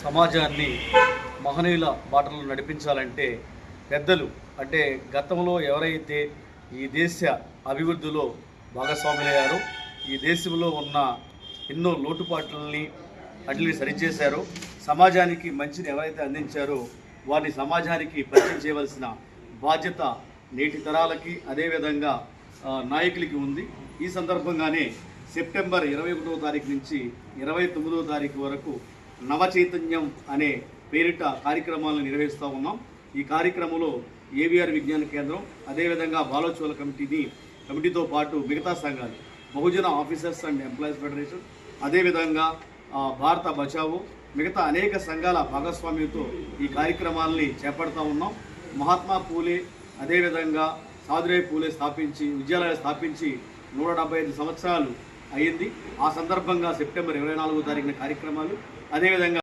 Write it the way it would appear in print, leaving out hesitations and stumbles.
సమాజాన్ని మహనీయుల బాటలో నడిపించాలంటే పెద్దలు అంటే గతంలో ఎవరైతే ఈ దేశ అభివృద్ధిలో భాగస్వాములయ్యారో, ఈ దేశంలో ఉన్న ఎన్నో లోటుపాట్లని అన్నిటిని సరిచేశారో, సమాజానికి మంచిని ఎవరైతే అందించారో వారిని సమాజానికి పరిచయం చేయవలసిన బాధ్యత నేటి తరాలకి అదేవిధంగా నాయకులకి ఉంది. ఈ సందర్భంగానే సెప్టెంబర్ 21వ తారీఖు నుంచి 29వ తారీఖు వరకు నవ చైతన్యం అనే పేరిట కార్యక్రమాలను నిర్వహిస్తూ ఉన్నాం. ఈ కార్యక్రమంలో ఏవిఆర్ విజ్ఞాన కేంద్రం అదేవిధంగా బాలోత్సవాల కమిటీతో పాటు మిగతా సంఘాలు, బహుజన ఆఫీసర్స్ అండ్ ఎంప్లాయీస్ ఫెడరేషన్, అదేవిధంగా భారత బచావో, మిగతా అనేక సంఘాల భాగస్వామ్యంతో ఈ కార్యక్రమాలని చేపడతా ఉన్నాం. మహాత్మా పూలే అదేవిధంగా సావిత్రిబాయి పూలే విద్యాలయాలు స్థాపించి 175 సంవత్సరాలు అయ్యింది. ఆ సందర్భంగా సెప్టెంబర్ 24వ తారీఖున కార్యక్రమాలు, అదేవిధంగా